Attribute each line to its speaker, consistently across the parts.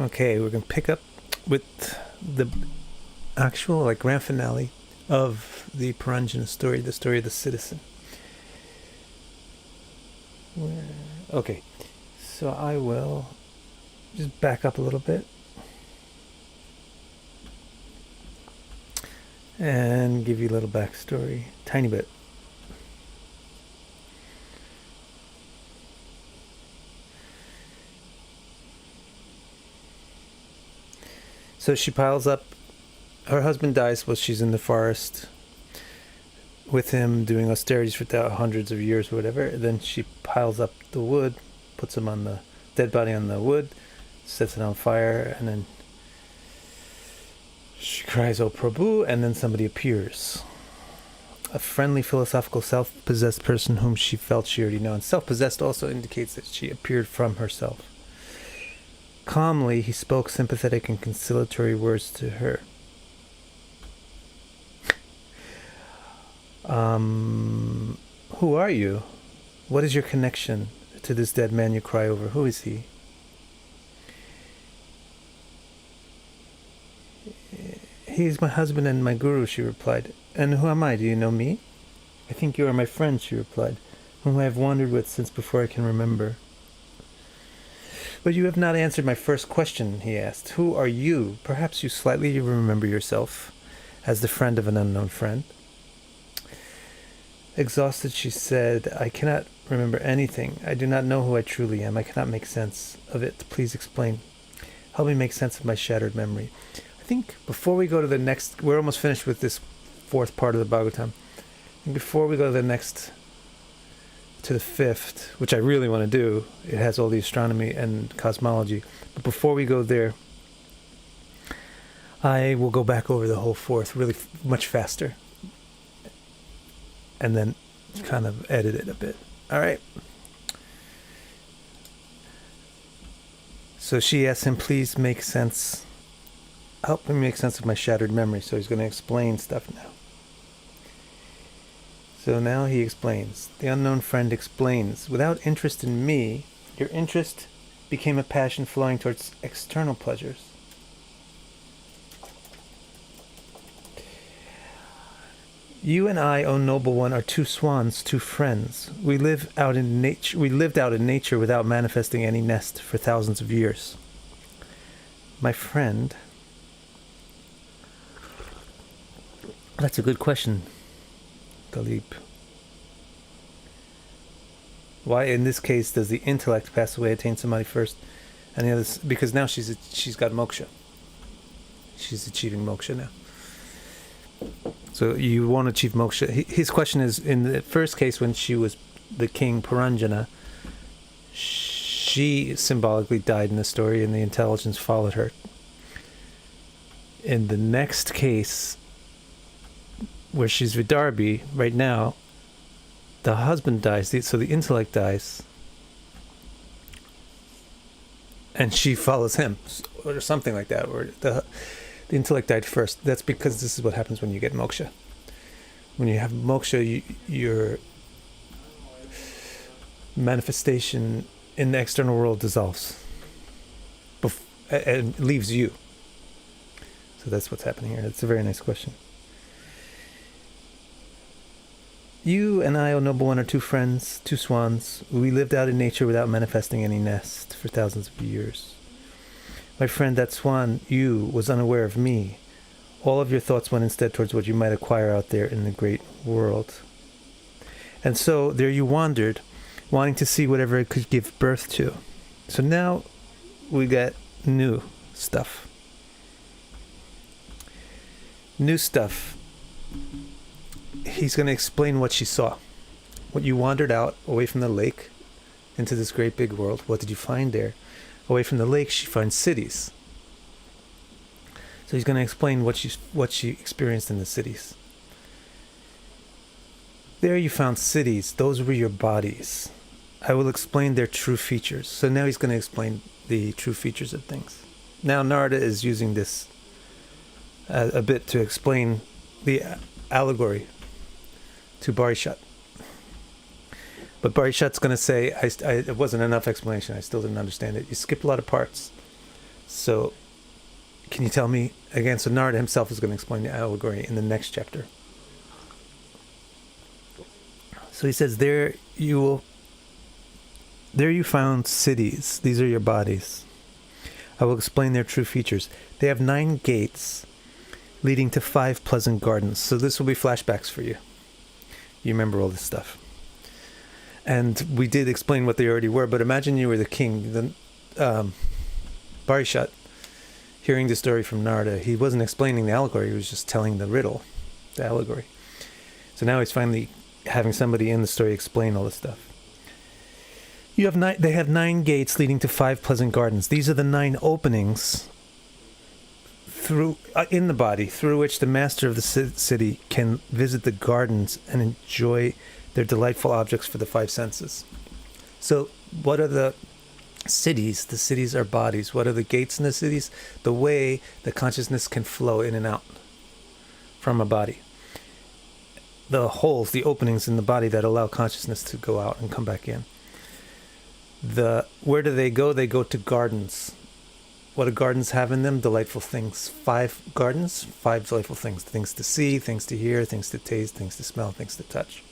Speaker 1: Okay, we're going to pick up with the actual grand finale of the Purusha story, the story of the citizen. Okay, so I will just back up a little bit and give you a little backstory, tiny bit. So she piles up, her husband dies while she's in the forest with him doing austerities for hundreds of years or whatever. Then she piles up the wood, puts him on the dead body on the wood, sets it on fire, and then she cries, "Oh Prabhu," and then somebody appears. A friendly, philosophical, self-possessed person whom she felt she already knew. And self-possessed also indicates that she appeared from herself. Calmly, he spoke sympathetic and conciliatory words to her. Who are you? What is your connection to this dead man you cry over? Who is he? He is my husband and my guru, she replied. And who am I? Do you know me? I think you are my friend, she replied, whom I have wandered with since before I can remember. But you have not answered my first question, he asked. Who are you? Perhaps you slightly remember yourself as the friend of an unknown friend. Exhausted, she said, I cannot remember anything. I do not know who I truly am. I cannot make sense of it. Please explain. Help me make sense of my shattered memory. I think before we go to the next, we're almost finished with this fourth part of the Bhagavatam. And before we go to the next, to the fifth, which I really want to do, it has all the astronomy and cosmology. But before we go there, I will go back over the whole fourth really much faster. And then kind of edit it a bit. All right. So she asked him, please make sense. Help me make sense of my shattered memory. So he's going to explain stuff now. So now he explains. The unknown friend explains. Without interest in me, your interest became a passion flowing towards external pleasures. You and I, O noble one, are two swans, two friends. We lived out in nature without manifesting any nest for thousands of years. My friend. That's a good question, Dalip. Why, in this case, does the intellect pass away, attain samadhi first, and the others? Because now she's got moksha. She's achieving moksha now. So you won't achieve moksha. His question is, in the first case, when she was the king Purusha, she symbolically died in the story, and the intelligence followed her. In the next case, where she's Vidarbhi, right now, the husband dies, so the intellect dies, and she follows him, or something like that, or the intellect died first. That's because this is what happens when you get moksha. When you have moksha, your manifestation in the external world dissolves and leaves you. So that's what's happening here. It's a very nice question. You and I, O noble one, are two friends, two swans. We lived out in nature without manifesting any nest for thousands of years. My friend, that swan, you, was unaware of me. All of your thoughts went instead towards what you might acquire out there in the great world. And so there you wandered, wanting to see whatever it could give birth to. So now we got new stuff. New stuff. He's going to explain what she saw. What you wandered out, away from the lake, into this great big world. What did you find there? Away from the lake, she finds cities. So he's going to explain what she experienced in the cities. There you found cities. Those were your bodies. I will explain their true features. So now he's going to explain the true features of things. Now Narada is using this a bit to explain the allegory to Barishat. But Barishat's going to say, it wasn't enough explanation. I still didn't understand it. You skipped a lot of parts. So, can you tell me again? So Narada himself is going to explain the allegory in the next chapter. So he says, there you found cities. These are your bodies. I will explain their true features. They have 9 gates leading to 5 pleasant gardens. So this will be flashbacks for you. You remember all this stuff. And we did explain what they already were, but imagine you were the king, the Barishat, hearing the story from Narada. He wasn't explaining the allegory, he was just telling the riddle, the allegory. So now he's finally having somebody in the story explain all this stuff. They have 9 gates leading to 5 pleasant gardens. These are the 9 openings through in the body through which the master of the city can visit the gardens and enjoy their delightful objects for the 5 senses. So what are the cities? The cities are bodies. What are the gates in the cities? The way the consciousness can flow in and out from a body. The holes, the openings in the body that allow consciousness to go out and come back in. Where do they go? They go to gardens. What do gardens have in them? Delightful things. 5 gardens, 5 delightful things. Things to see, things to hear, things to taste, things to smell, things to touch.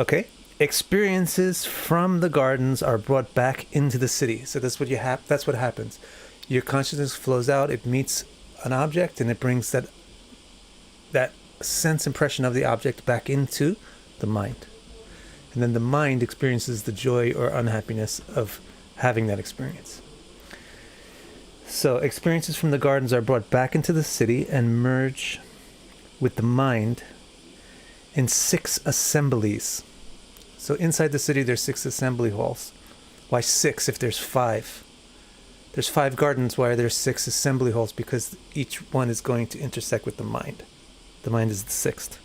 Speaker 1: Okay? Experiences from the gardens are brought back into the city. So that's what that's what happens. Your consciousness flows out, it meets an object, and it brings that sense impression of the object back into the mind. And then the mind experiences the joy or unhappiness of having that experience. So experiences from the gardens are brought back into the city and merge with the mind in 6 assemblies. So inside the city there's 6 assembly halls. Why 6 if there's 5? There's 5 gardens. Why are there 6 assembly halls? Because each one is going to intersect with the mind. The mind is the 6th.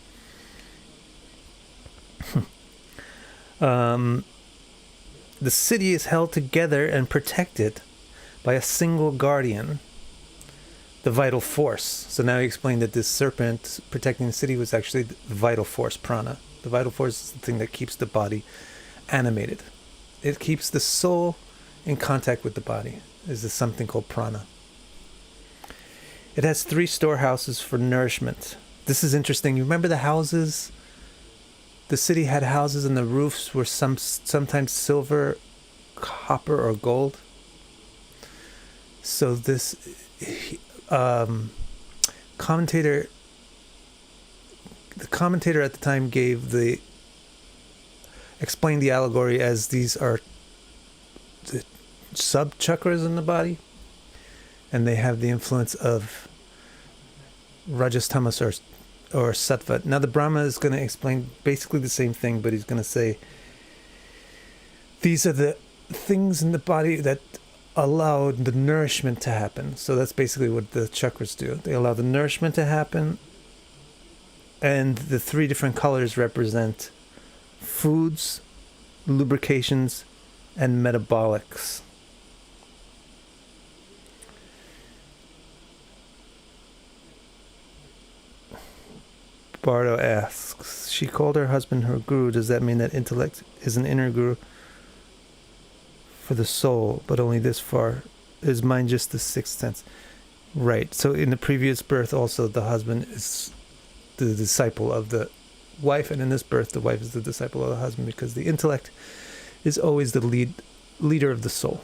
Speaker 1: The city is held together and protected by a single guardian, the vital force. So now he explained that this serpent protecting the city was actually the vital force, prana. The vital force is the thing that keeps the body animated. It keeps the soul in contact with the body. This is something called prana. It has 3 storehouses for nourishment. This is interesting. You remember the houses? The city had houses and the roofs were sometimes silver, copper, or gold. So this commentator at the time explained the allegory as these are the sub-chakras in the body, and they have the influence of Rajas, Tamas, or Sattva. Now the Brahma is going to explain basically the same thing, but he's going to say these are the things in the body that allow the nourishment to happen. So that's basically what the chakras do. They allow the nourishment to happen, and the 3 different colors represent foods, lubrications, and metabolics. Bardo asks, she called her husband her guru. Does that mean that intellect is an inner guru for the soul, but only this far? Is mind just the 6th sense? Right. So in the previous birth also the husband is the disciple of the wife, and in this birth the wife is the disciple of the husband, because the intellect is always the leader of the soul.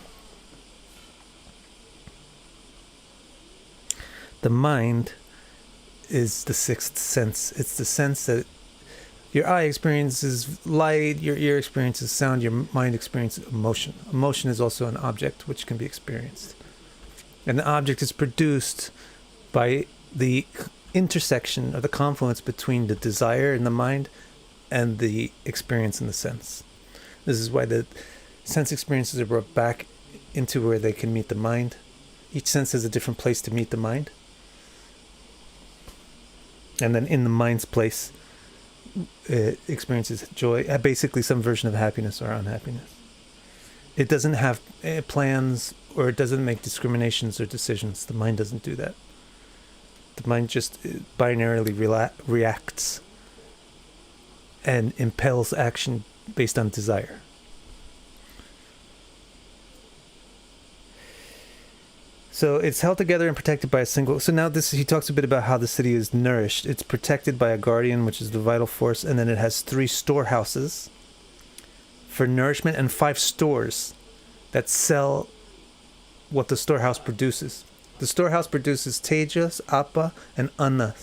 Speaker 1: The mind is the 6th sense. It's the sense that your eye experiences light, your ear experiences sound, your mind experiences emotion. Emotion is also an object which can be experienced. And the object is produced by the intersection or the confluence between the desire in the mind and the experience in the sense. This is why the sense experiences are brought back into where they can meet the mind. Each sense has a different place to meet the mind. And then in the mind's place, it experiences joy, basically some version of happiness or unhappiness. It doesn't have plans, or it doesn't make discriminations or decisions. The mind doesn't do that. The mind just binarily reacts and impels action based on desire. So it's held together and protected by a single. So now he talks a bit about how the city is nourished. It's protected by a guardian, which is the vital force, and then it has 3 storehouses for nourishment and 5 stores that sell what the storehouse produces. The storehouse produces tejas, apa, and anna.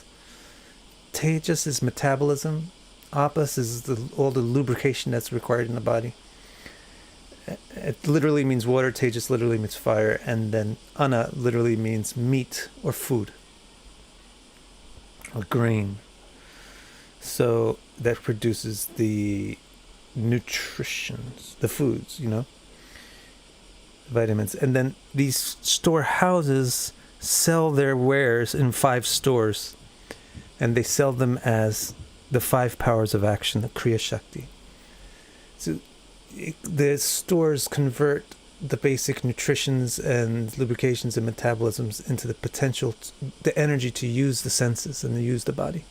Speaker 1: Tejas is metabolism. Apas is all the lubrication that's required in the body. It literally means water. Tejas literally means fire. And then anna literally means meat or food or grain. So that produces the nutritions, the foods, vitamins. And then these storehouses sell their wares in 5 stores. And they sell them as the 5 powers of action, the Kriya Shakti. So the stores convert the basic nutritions and lubrications and metabolisms into the potential, the energy to use the senses and to use the body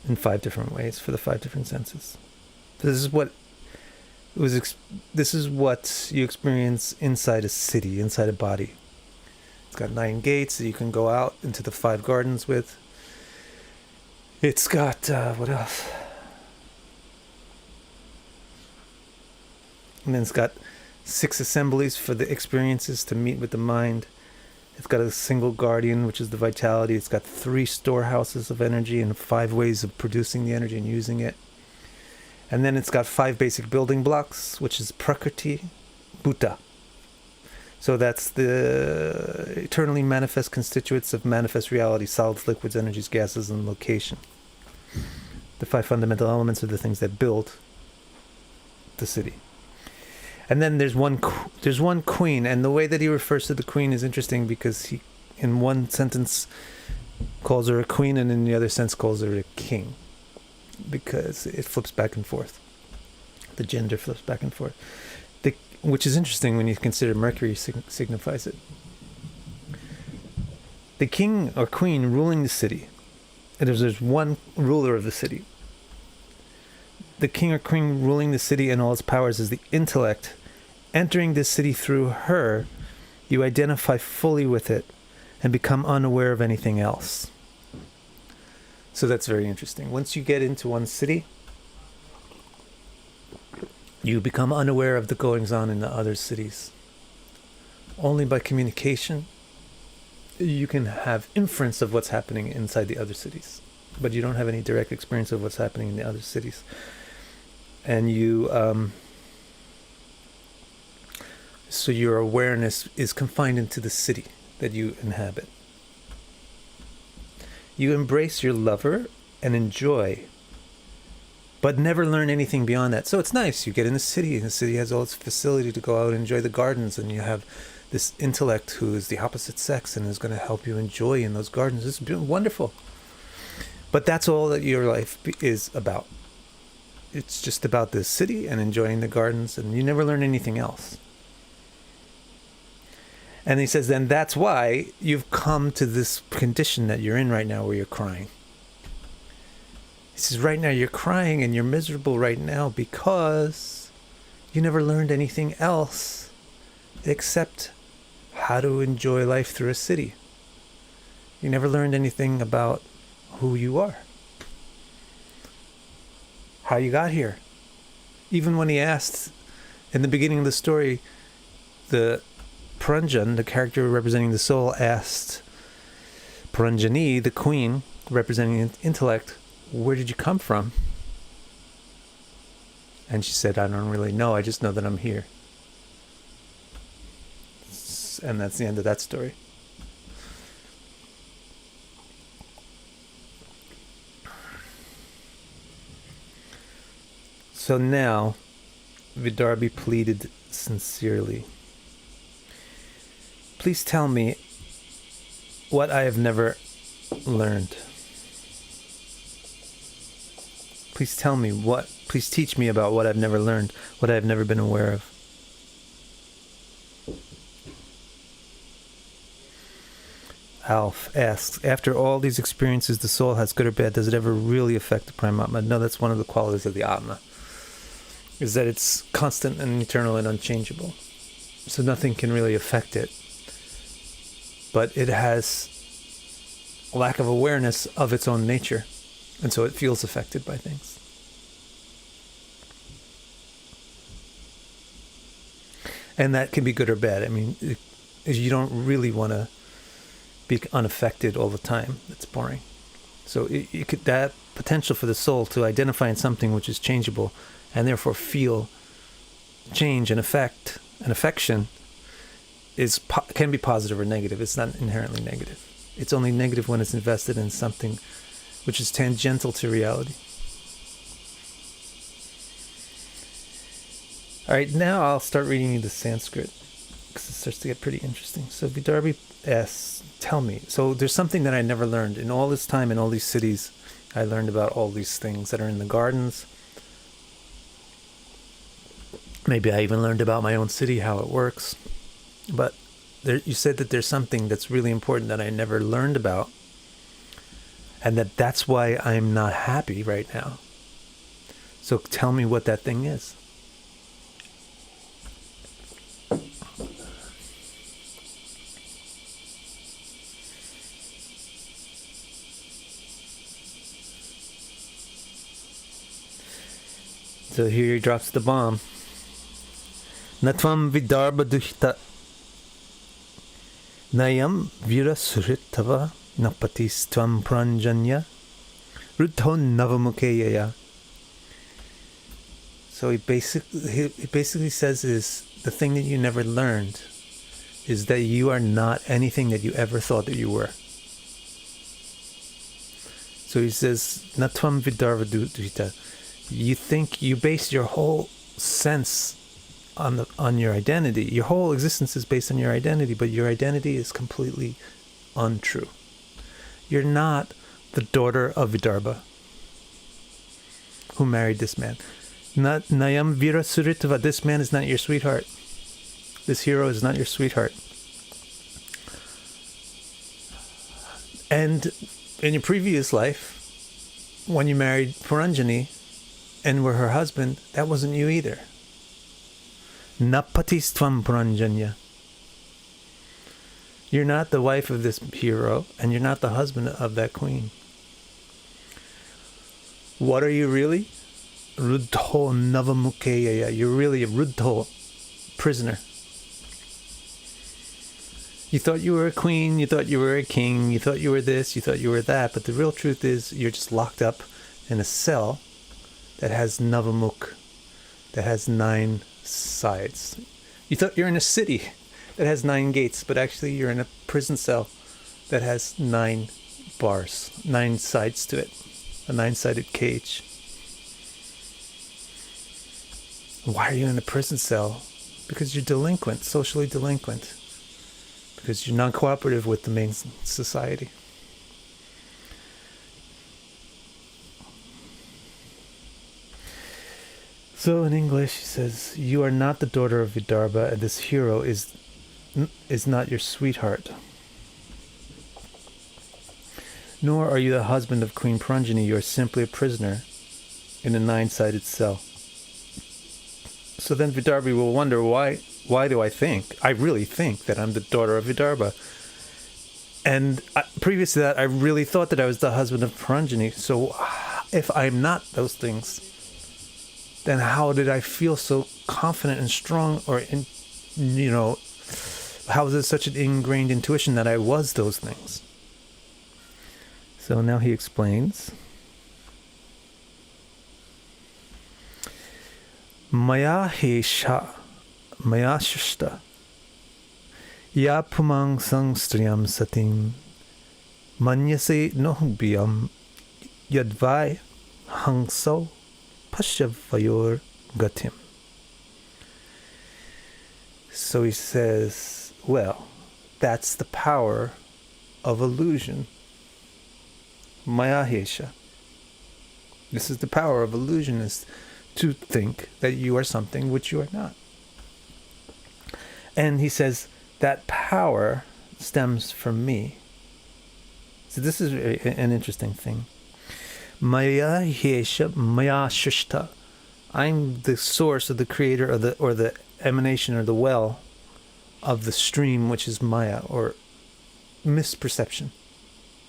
Speaker 1: in 5 different ways for the 5 different senses. This is what you experience inside a city, inside a body. It's got 9 gates that you can go out into the 5 gardens with. It's got, what else? And then it's got 6 assemblies for the experiences to meet with the mind. It's got a single guardian, which is the vitality. It's got 3 storehouses of energy and 5 ways of producing the energy and using it. And then it's got 5 basic building blocks, which is Prakriti, Bhuta. So that's the eternally manifest constituents of manifest reality: solids, liquids, energies, gases, and location. The 5 fundamental elements are the things that build the city. And then there's one queen, and the way that he refers to the queen is interesting because he, in one sentence, calls her a queen, and in the other sense calls her a king, because it flips back and forth. The gender flips back and forth, which is interesting when you consider Mercury signifies it. The king or queen ruling the city, and there's one ruler of the city. The king or queen ruling the city and all its powers is the intellect. Entering this city through her, you identify fully with it and become unaware of anything else. So that's very interesting. Once you get into one city, you become unaware of the goings-on in the other cities. Only by communication, you can have inference of what's happening inside the other cities, but you don't have any direct experience of what's happening in the other cities. And so your awareness is confined into the city that you inhabit. You embrace your lover and enjoy, but never learn anything beyond that. So it's nice. You get in the city, and the city has all its facility to go out and enjoy the gardens, and you have this intellect who is the opposite sex and is going to help you enjoy in those gardens. It's wonderful. But that's all that your life is about. It's just about the city and enjoying the gardens, and you never learn anything else. And he says, then that's why you've come to this condition that you're in right now where you're crying. He says, right now you're crying and you're miserable right now because you never learned anything else except how to enjoy life through a city. You never learned anything about who you are, how you got here. Even when he asked in the beginning of the story, the Pranjan, the character representing the soul, asked Pranjani, the queen representing intellect, where did you come from? And she said, I don't really know. I just know that I'm here. And that's the end of that story. So now, Vidarbhi pleaded sincerely. Please tell me what I have never learned. Please teach me about what I've never learned, what I've never been aware of. Alf asks, after all these experiences the soul has, good or bad, does it ever really affect the Paramatma? No, that's one of the qualities of the Atma, is that it's constant and eternal and unchangeable. So nothing can really affect it. but it has a lack of awareness of its own nature, and so it feels affected by things. And that can be good or bad. I mean, you don't really want to be unaffected all the time. It's boring. So you could, that potential for the soul to identify in something which is changeable and therefore feel change and affect and affection can be positive or negative. It's not inherently negative. It's only negative when it's invested in something which is tangential to reality. All right, now I'll start reading you the Sanskrit because it starts to get pretty interesting. So Vidarbhi asks, tell me. So there's something that I never learned. In all this time, in all these cities, I learned about all these things that are in the gardens. Maybe I even learned about my own city, how it works. But you said that there's something that's really important that I never learned about, and that's why I'm not happy right now. So tell me what that thing is. So here he drops the bomb. Natvam vidarba duhita nayam vira suritava napatis tvam pranjanya ruddho navamukeyaya. So he basically says is the thing that you never learned is that you are not anything that you ever thought that you were. So he says natvam vidarva duhita. You think you base your whole sense on your identity. Your whole existence is based on your identity, but your identity is completely untrue. You're not the daughter of Vidarbha who married this man. Not Nayam Vira Suritava. This man is not your sweetheart. This hero is not your sweetheart. And in your previous life, when you married Puranjani and were her husband, that wasn't you either. Napatis tvam Puranjanya. You're not the wife of this hero, and you're not the husband of that queen. What are you really? Ruddho navamukeyaya. You're really a ruddho, prisoner. You thought you were a queen, you thought you were a king, you thought you were this, you thought you were that, but the real truth is you're just locked up in a cell that has navamuk, that has 9 sides. You thought you're in a city that has 9 gates, but actually you're in a prison cell that has 9 bars, 9 sides to it, a 9-sided cage. Why are you in a prison cell? Because you're delinquent, socially delinquent, because you're non-cooperative with the main society. So in English, he says, you are not the daughter of Vidarbha, and this hero is not your sweetheart. Nor are you the husband of Queen Puranjani. You are simply a prisoner in a 9-sided cell. So then Vidarbhi will wonder, why do I think? I really think that I'm the daughter of Vidarbha. And previous to that, I really thought that I was the husband of Puranjani. So if I'm not those things, then how did I feel so confident and strong, or how is it such an ingrained intuition that I was those things? So now he explains. Maya hesha, maya shishta, ya pumang sangstriyam satim, manyase nohubiyam, yadvai hangso, Pashavayor Gatim. So he says, well, that's the power of illusion. Mayahesha. This is the power of illusion, is to think that you are something which you are not. And he says that power stems from me. So this is an interesting thing. Maya Yesha Maya Shishta. I'm the source of the creator or the emanation or the well of the stream which is Maya, or misperception,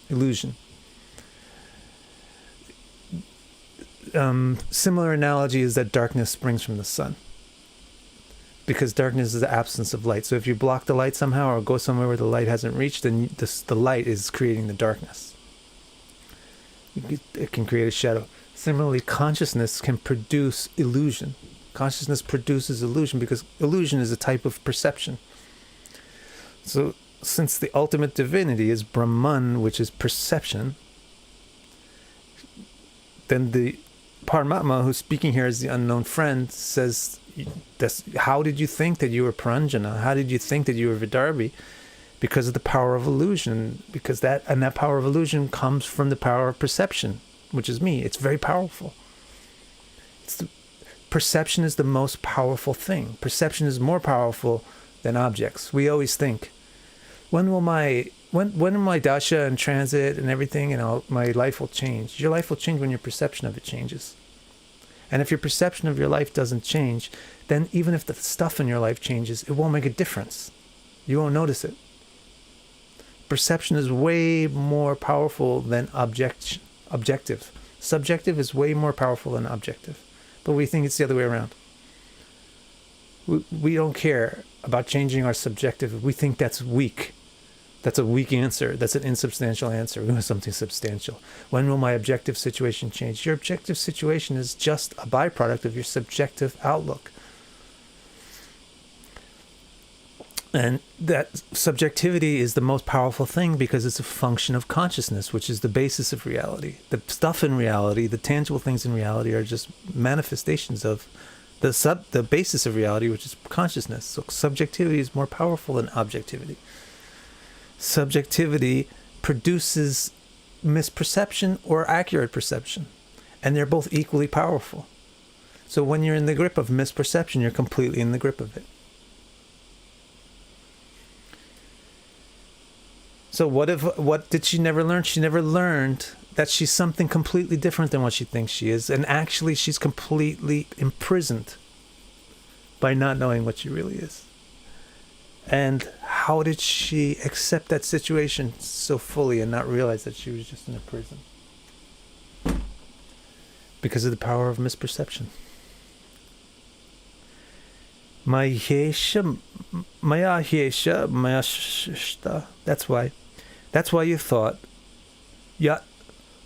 Speaker 1: illusion. Similar analogy is that darkness springs from the sun, because darkness is the absence of light. So if you block the light somehow or go somewhere where the light hasn't reached, then the light is creating the darkness. It can create a shadow. Similarly, consciousness can produce illusion. Consciousness produces illusion because illusion is a type of perception. So since the ultimate divinity is brahman, which is perception, then the Paramatma, who's speaking here as the unknown friend, says, how did you think that you were Paranjana? How did you think that you were Vidarbhi? Because of the power of illusion. Because that power of illusion comes from the power of perception, which is me. It's very powerful. Perception is the most powerful thing. Perception is more powerful than objects. We always think, when will my dasha and transit and everything, my life will change. Your life will change when your perception of it changes. And if your perception of your life doesn't change, then even if the stuff in your life changes, it won't make a difference. You won't notice it. Perception is way more powerful than objective. Subjective is way more powerful than objective. But we think it's the other way around. We don't care about changing our subjective. We think that's weak. That's a weak answer. That's an insubstantial answer. We want something substantial. When will my objective situation change? Your objective situation is just a byproduct of your subjective outlook. And that subjectivity is the most powerful thing because it's a function of consciousness, which is the basis of reality. The stuff in reality, the tangible things in reality are just manifestations of the basis of reality, which is consciousness. So subjectivity is more powerful than objectivity. Subjectivity produces misperception or accurate perception, and they're both equally powerful. So when you're in the grip of misperception, you're completely in the grip of it. So what did she never learn? She never learned that she's something completely different than what she thinks she is, and actually she's completely imprisoned by not knowing what she really is. And how did she accept that situation so fully and not realize that she was just in a prison? Because of the power of misperception. Maya hyesha, maya shishta. That's why. That's why you thought. Yat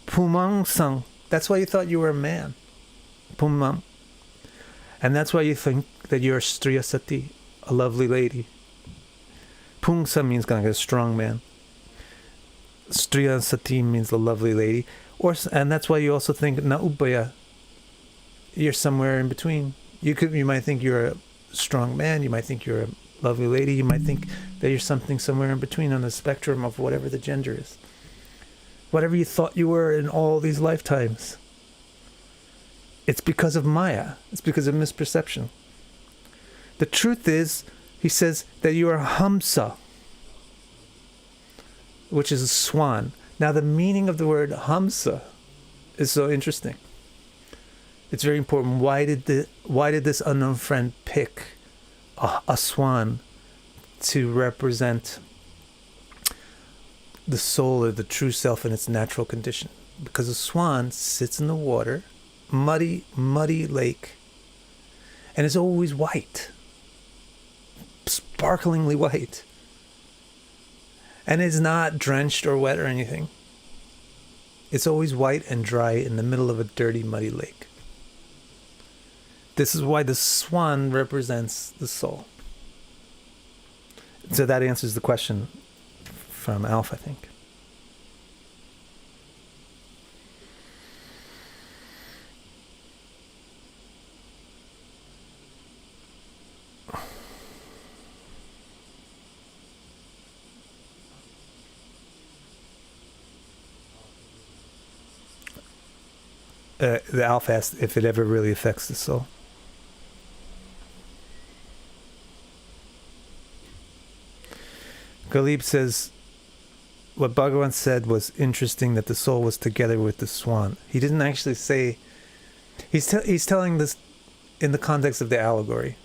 Speaker 1: pumang sang. That's why you thought you were a man. Pumang. And that's why you think that you're a striya sati, a lovely lady. Pungsa means kind of like a strong man. Striya sati means the lovely lady. And that's why you also think na ubaya. You're somewhere in between. You might think you're a strong man, you might think you're a lovely lady, you might think that you're something somewhere in between on the spectrum of whatever the gender is. Whatever you thought you were in all these lifetimes. It's because of Maya. It's because of misperception. The truth is, he says that you are Hamsa, which is a swan. Now the meaning of the word Hamsa is so interesting. It's very important. Why did this unknown friend pick a swan to represent the soul or the true self in its natural condition? Because a swan sits in the water, muddy lake, and is always white, sparklingly white, and is not drenched or wet or anything. It's always white and dry in the middle of a dirty, muddy lake. This is why the swan represents the soul. So that answers the question from Alf, I think. The Alf asked if it ever really affects the soul. Galib says, what Bhagavat said was interesting, that the soul was together with the swan. He didn't actually say, he's telling this in the context of the allegory.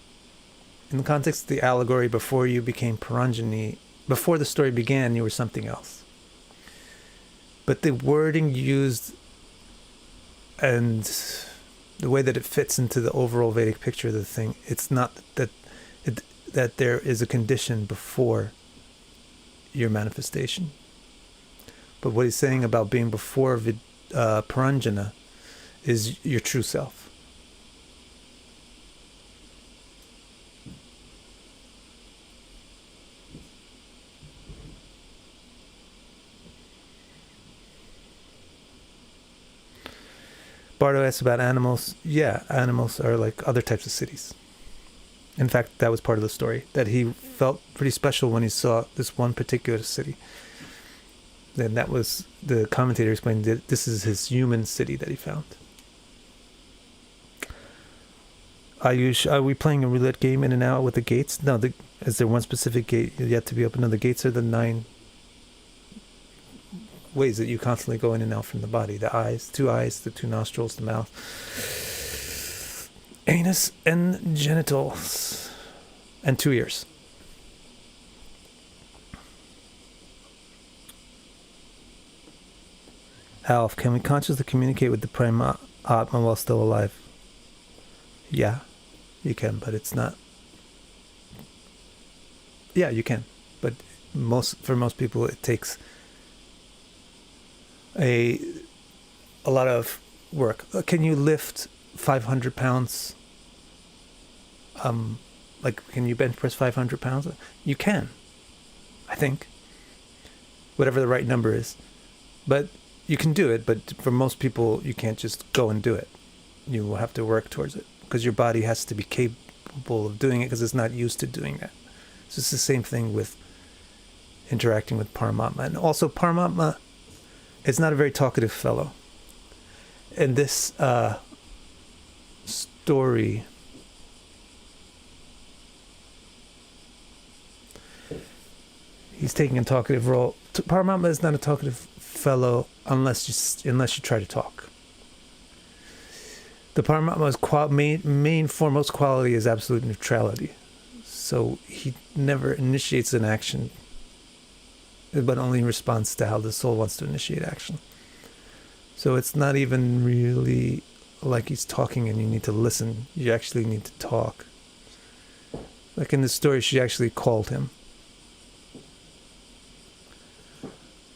Speaker 1: In the context of the allegory, before you became Paranjani, Before the story began, you were something else. But the wording used and the way that it fits into the overall Vedic picture of the thing, it's not that there is a condition before your manifestation. But what he's saying about being before Paranjana is your true self. Bardo asks about animals. Yeah, animals are like other types of cities. In fact, that was part of the story, that he felt pretty special when he saw this one particular city. Then that was, the commentator explained that this is his human city that he found. Are we playing a roulette game in and out with the gates? No, is there one specific gate yet to be opened? No, the gates are the 9 ways that you constantly go in and out from the body. The eyes, the 2 nostrils, the mouth, anus and genitals, and 2 ears. Alf, can we consciously communicate with the Prima Atma while still alive? Yeah, you can, but it's not. Yeah, you can, but for most people it takes a lot of work. Can you lift 500 pounds? Can you bench press 500 pounds? You can, I think. Whatever the right number is. But you can do it, but for most people, you can't just go and do it. You will have to work towards it, because your body has to be capable of doing it, because it's not used to doing that. So it's the same thing with interacting with Paramatma. And also, Paramatma is not a very talkative fellow. In this story, he's taking a talkative role. Paramatma is not a talkative fellow unless you try to talk. The Paramatma's main foremost quality is absolute neutrality. So he never initiates an action, but only in response to how the soul wants to initiate action. So it's not even really like he's talking and you need to listen. You actually need to talk. Like in the story, she actually called him.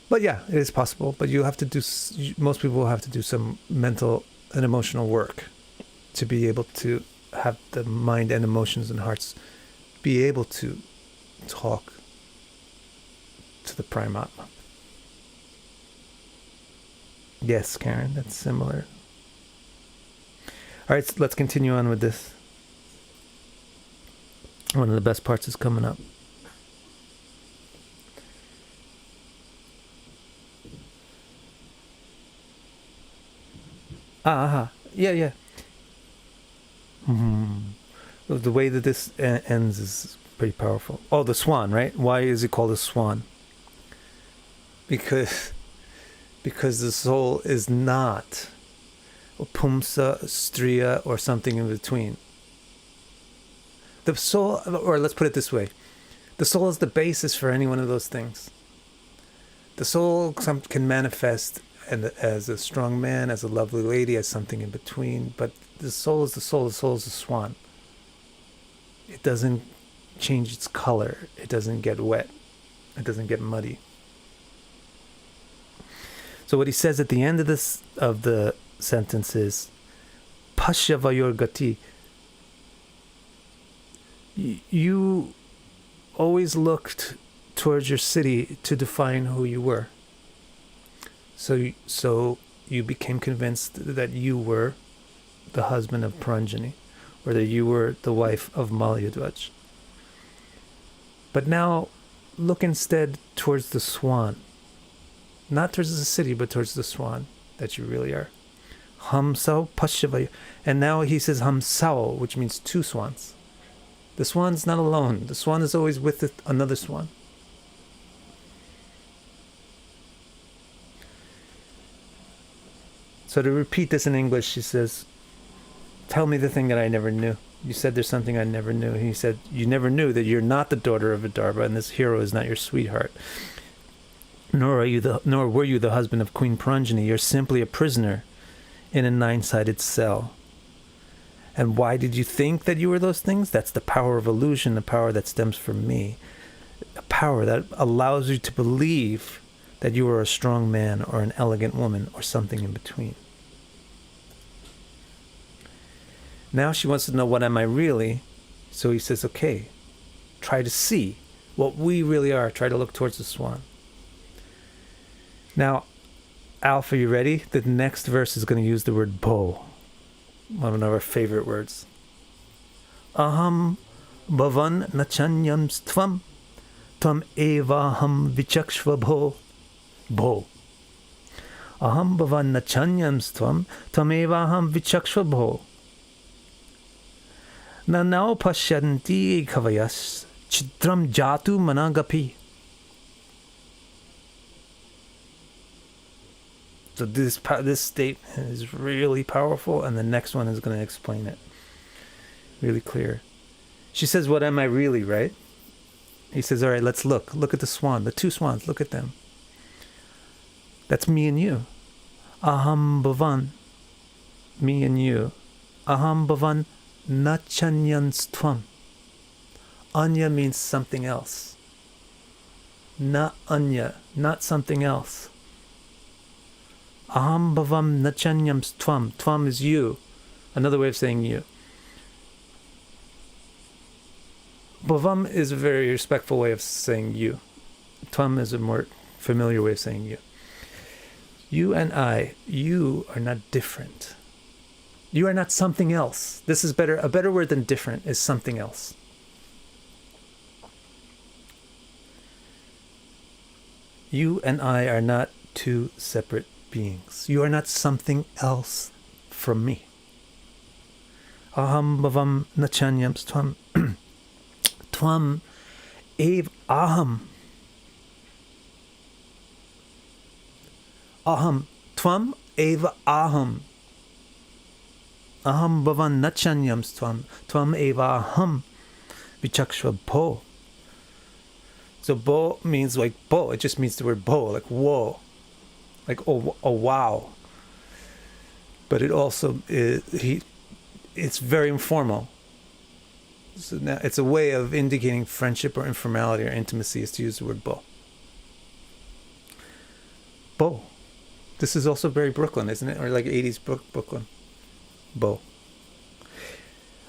Speaker 1: But yeah, it is possible. But most people will have to do some mental and emotional work to be able to have the mind and emotions and hearts be able to talk to the Paramatma. Yes, Karen, that's similar. All right, so let's continue on with this. One of the best parts is coming up. Yeah. The way that this ends is pretty powerful. Oh, the swan, right? Why is it called a swan? Because the soul is not pumsa, striya, or something in between. The soul, or let's put it this way, the soul is the basis for any one of those things. The soul can manifest as a strong man, as a lovely lady, as something in between, but the soul is the soul. The soul is a swan. It doesn't change its color. It doesn't get wet. It doesn't get muddy. So what he says at the end of the sentence is, Pasya vayor gati. You always looked towards your city to define who you were. So you became convinced that you were the husband of Paranjani, or that you were the wife of Malayadhwaj. But now look instead towards the swan. Not towards the city, but towards the swan that you really are. Hamsao Pashavaya. And now he says Hamsao, which means 2 swans. The swan's not alone. The swan is always with another swan. So to repeat this in English, she says, tell me the thing that I never knew. You said there's something I never knew. He said, you never knew that you're not the daughter of Vidarbha, and this hero is not your sweetheart. Nor were you the husband of Queen Paranjani. You're simply a prisoner in a 9-sided cell. And why did you think that you were those things? That's the power of illusion, the power that stems from me. A power that allows you to believe that you are a strong man or an elegant woman or something in between. Now she wants to know, what am I really? So he says, okay, try to see what we really are. Try to look towards the swan. Now, Alpha, you ready? The next verse is going to use the word bo, one of our favorite words. Aham bhavan nachanyam stvam tvam evaham vichakshva bho. Bo. Aham bhavan nachanyam stvam tvam evaham vichakshva bho. Nanao pashyanti kavayas chitram jatu managapi. So this statement is really powerful, and the next one is going to explain it really clear. She says, what am I really, right? He says, all right, let's look. Look at the swan, the two swans, look at them. That's me and you. Aham bhavan, me and you. Aham bhavan nachanyans tvam. Anya means something else. Na anya, not something else. Aham bhavam nachanyam tvam. Tvam is you. Another way of saying you. Bhavam is a very respectful way of saying you. Tvam is a more familiar way of saying you. You and I, you are not different. You are not something else. This is better. A better word than different is something else. You and I are not two separate beings. You are not something else from me. Aham bhavam nachanyam tvam. Tvam ev aham. Aham. Tvam eva aham. Aham bhavan nachanyam tvam. Tvam eva aham. Vichakshva bho. So bo means like bo. It just means the word bo, like whoa. Like oh wow. But it also it's very informal. So now it's a way of indicating friendship or informality or intimacy is to use the word bo. Bo. This is also very Brooklyn, isn't it? Or like 80s Brooklyn. Bo.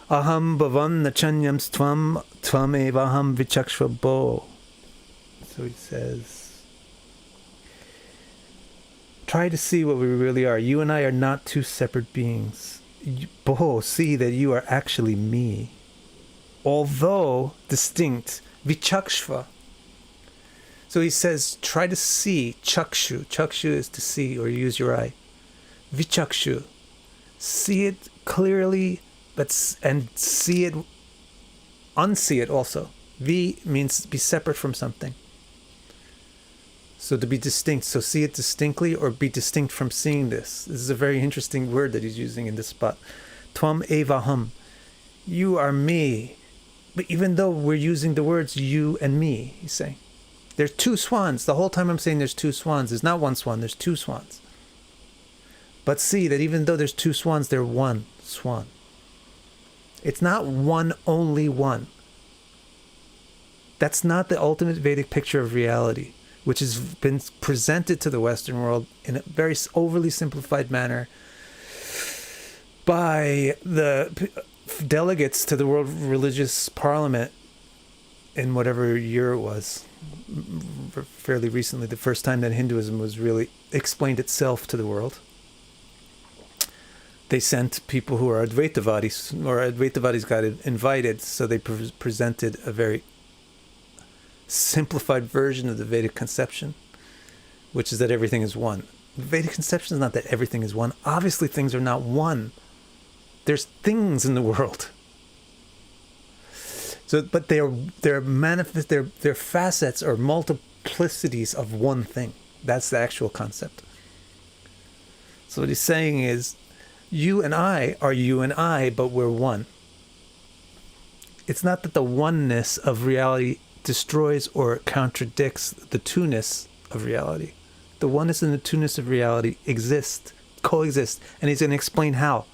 Speaker 1: Aham bhavan nachanyam tvam tvam evaham vichakshva bo. So he says, try to see what we really are. You and I are not two separate beings. Bo, see that you are actually me. Although distinct, vichakshva. So he says, try to see, chakshu. Chakshu is to see or use your eye. Vichakshu. See it clearly, and see it, unsee it also. Vi means be separate from something. So to be distinct. So see it distinctly or be distinct from seeing this. This is a very interesting word that he's using in this spot. Tvam evaham. You are me. But even though we're using the words you and me, he's saying, there's two swans. The whole time I'm saying there's two swans. There's not one swan, there's two swans. But see that even though there's two swans, they're one swan. It's not one, only one. That's not the ultimate Vedic picture of reality, which has been presented to the Western world in a very overly simplified manner by the delegates to the World Religious Parliament in whatever year it was, fairly recently, the first time that Hinduism was really explained itself to the world. They sent people who are Advaitavadis, or Advaitavadis got invited, so they presented a very simplified version of the Vedic conception, which is that everything is one. The Vedic conception is not that everything is one. Obviously, things are not one. There's things in the world. So, but they're manifest. They're facets or multiplicities of one thing. That's the actual concept. So what he's saying is, you and I are you and I, but we're one. it's not that the oneness of reality destroys or contradicts the two-ness of reality. The oneness and the two-ness of reality exist, coexist, and he's going to explain how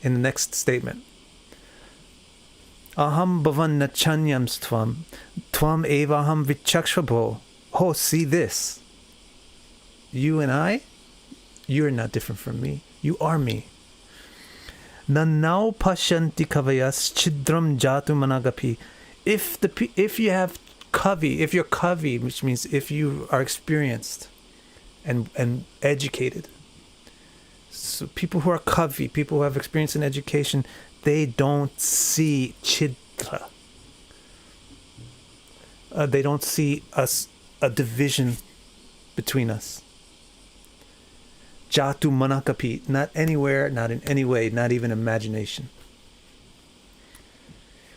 Speaker 1: in the next statement. Aham bhavan nachanyam tvam, tvam evaham vichakshvabho. Oh, see this. You and I, you're not different from me. You are me. Nanau pashanti kavayas chidram jatu managapi. If you have kavi, if you're kavi, which means if you are experienced and educated. So people who are kavi, people who have experience in education, they don't see chidra. They don't see a division between us. Jatu manakapi, not anywhere, not in any way, not even imagination.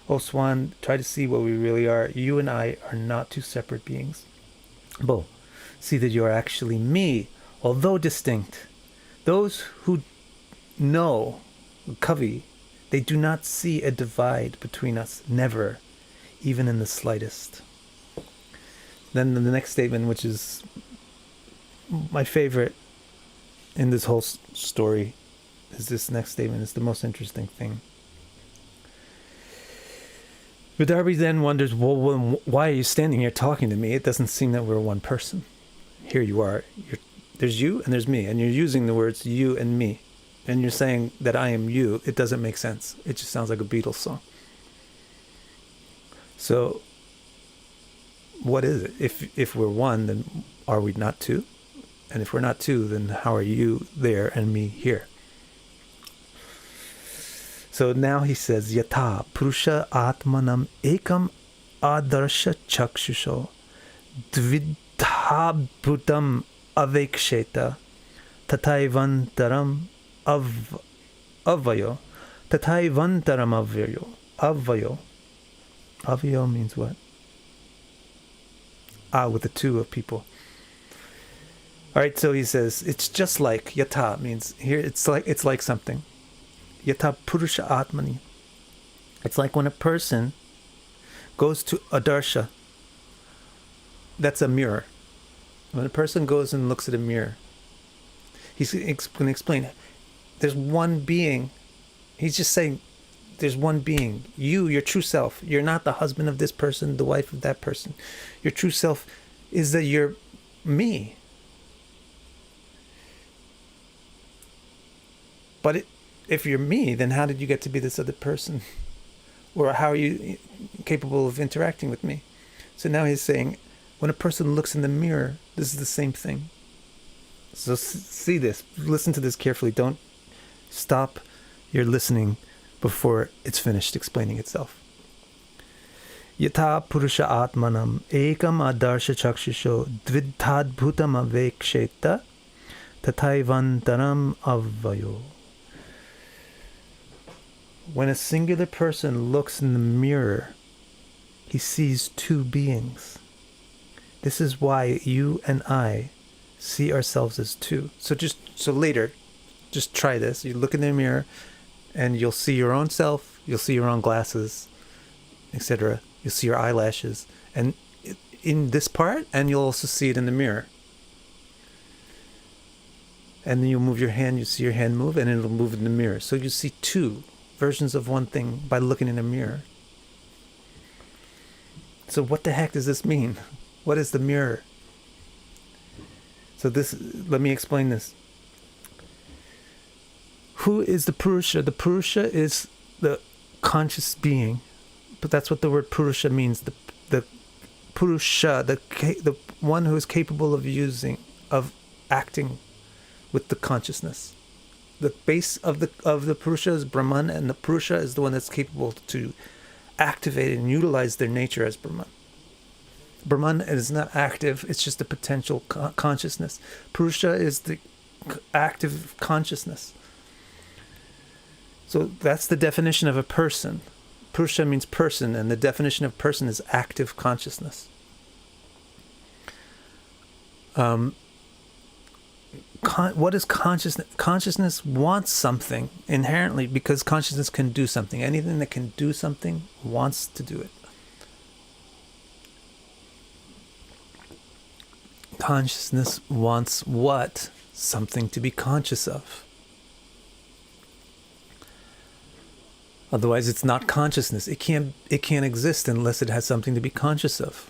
Speaker 1: Oh, Swan, try to see what we really are. You and I are not two separate beings. Bo, see that you are actually me, although distinct. Those who know Kavi, they do not see a divide between us, never, even in the slightest. Then the next statement, which is my favorite in this whole story, is this next statement. It's the most interesting thing. Vidarbhi then wonders, well, why are you standing here talking to me? It doesn't seem that we're one person. Here you are. There's you and there's me, and you're using the words you and me, and you're saying that I am you. It doesn't make sense. It just sounds like a Beatles song. So what is it? If we're one, then are we not two? And if we're not two, then how are you there and me here? So now he says, Yata Purusha Atmanam Ekam Adarsha Chakshusho Dvidhabhutam Aveksheta Tataivantaram Avayo Tataivantaram Avayo. Avayo means what? With the two of people. Alright, so he says, it's just like Yata means here, it's like something. Yata Purusha Atmani. It's like when a person goes to a darsha. That's a mirror. When a person goes and looks at a mirror, he's going to explain, there's one being. He's just saying, there's one being. You, your true self. You're not the husband of this person, the wife of that person. Your true self is that you're me. But if you're me, then how did you get to be this other person? Or how are you capable of interacting with me? So now he's saying, when a person looks in the mirror, this is the same thing. So see this, listen to this carefully. Don't stop your listening before it's finished explaining itself. Yata Purusha Atmanam Ekam Adarsha Chakshusho Dvidhadbhutam Aveksheta Tataivantaram Avayo. When a singular person looks in the mirror, he sees two beings. This is why you and I see ourselves as two. So later, just try this. You look in the mirror and you'll see your own self, you'll see your own glasses, etc. You'll see your eyelashes. And in this part, and you'll also see it in the mirror. And then you'll move your hand, you see your hand move, and it'll move in the mirror. So you see two versions of one thing by looking in a mirror. So what the heck does this mean? What is the mirror? So let me explain this. Who is the Purusha? The Purusha is the conscious being, but that's what the word Purusha means. The Purusha, the one who is capable of acting with the consciousness. The base of the Purusha is Brahman, and the Purusha is the one that's capable to activate and utilize their nature as Brahman. Brahman is not active, it's just a potential consciousness. Purusha is the active consciousness. So that's the definition of a person. Purusha means person, and the definition of person is active consciousness. what is consciousness? Consciousness wants something inherently, because consciousness can do something. Anything that can do something wants to do it. Consciousness wants what? Something to be conscious of. Otherwise, it's not consciousness. It can't exist unless it has something to be conscious of.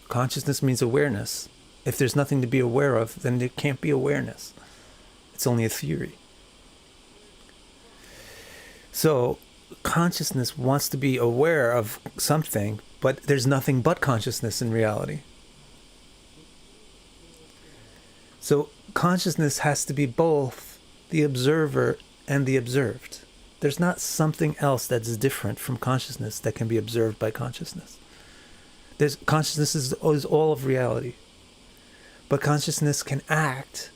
Speaker 1: Consciousness means awareness. If there's nothing to be aware of, then there can't be awareness. It's only a theory. So, consciousness wants to be aware of something, but there's nothing but consciousness in reality. So, consciousness has to be both the observer and the observed. There's not something else that's different from consciousness that can be observed by consciousness. Consciousness is all of reality. But consciousness can act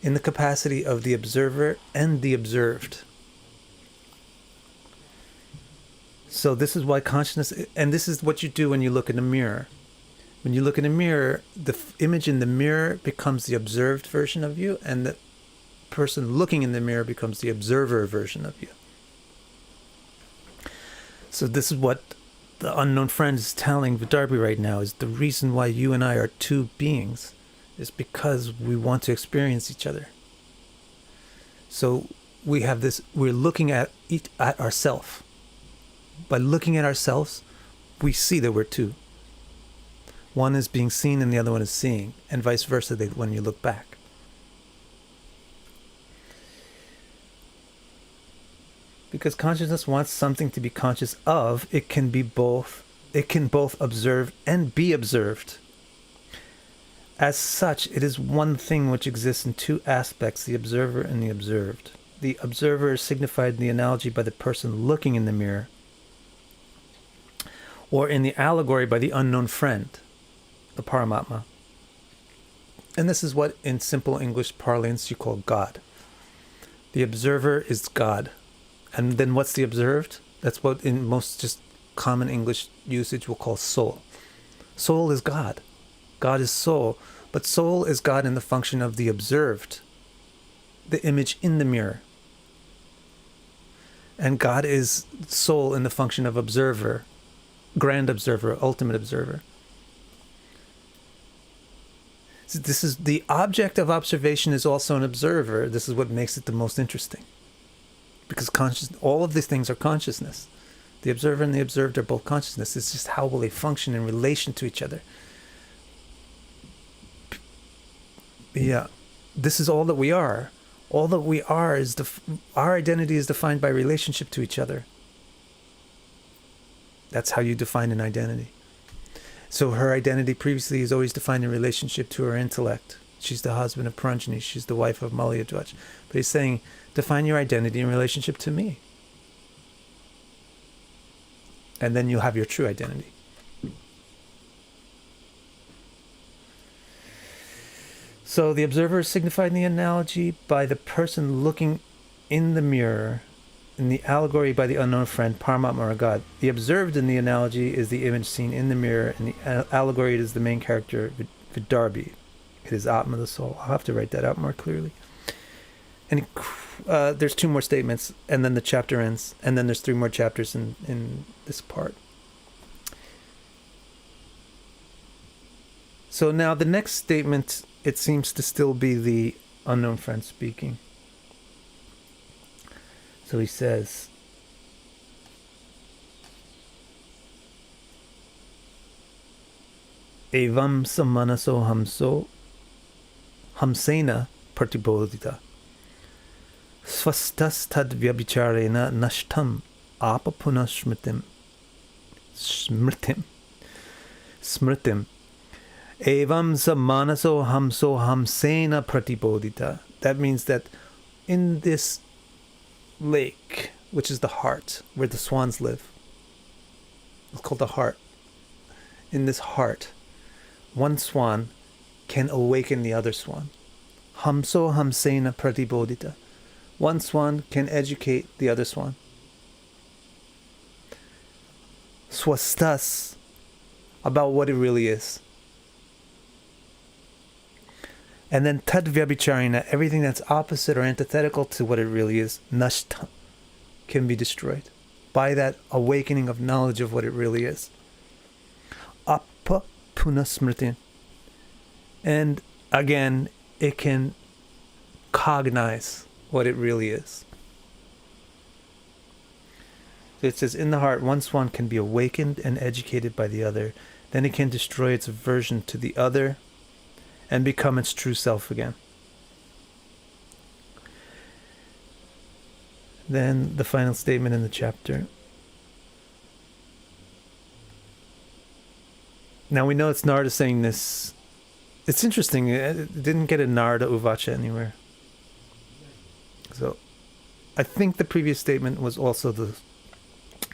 Speaker 1: in the capacity of the observer and the observed. So this is why consciousness, and this is what you do when you look in a mirror. When you look in a mirror, the image in the mirror becomes the observed version of you, and the person looking in the mirror becomes the observer version of you. So this is what the unknown friend is telling Vidarbi right now, is the reason why you and I are two beings is because we want to experience each other. So we have this, we're looking at ourselves. By looking at ourselves, we see that we're two. One is being seen and the other one is seeing, and vice versa when you look back. Because consciousness wants something to be conscious of, it can both observe and be observed. As such, it is one thing which exists in two aspects, the observer and the observed. The observer is signified in the analogy by the person looking in the mirror, or in the allegory by the unknown friend, the Paramatma. And this is what, in simple English parlance, you call God. The observer is God. And then what's the observed? That's what in most just common English usage we'll call soul. Soul is God. God is soul. But soul is God in the function of the observed, the image in the mirror. And God is soul in the function of observer, grand observer, ultimate observer. So this is the object of observation is also an observer. This is what makes it the most interesting. Because all of these things are consciousness. The observer and the observed are both consciousness. It's just how will they function in relation to each other. Yeah, this is all that we are. All that we are is our identity is defined by relationship to each other. That's how you define an identity. So her identity previously is always defined in relationship to her intellect. She's the husband of Pranjani. She's the wife of Malayadwaj. But he's saying, define your identity in relationship to me. And then you'll have your true identity. So the observer is signified in the analogy by the person looking in the mirror, in the allegory by the unknown friend, Paramatma or God. The observed in the analogy is the image seen in the mirror, and the allegory is the main character, Vidarbi. It is Atma, the soul. I'll have to write that out more clearly. And there's two more statements, and then the chapter ends, and then there's three more chapters in this part. So now the next statement, it seems to still be the unknown friend speaking. So he says, Evam samanaso hamsena pratibodhita swastas tad vyabhicharena nashtam apapuna smritim evam samanaso hamsena pratibodhita. That means that in this lake, which is the heart, where the swans live, it's called the heart. In this heart, one swan can awaken the other swan. Hamso hamsena pratibodhita. One swan can educate the other swan. Swastas, about what it really is. And then tad vyabhicharina, everything that's opposite or antithetical to what it really is, nashta, can be destroyed by that awakening of knowledge of what it really is. Appa punasmritin. And again, it can cognize what it really is. So it says, in the heart, once one can be awakened and educated by the other, then it can destroy its aversion to the other and become its true self again. Then the final statement in the chapter. Now we know it's Narada saying this. It's interesting, it didn't get a Narada Uvacha anywhere. So I think the previous statement was also the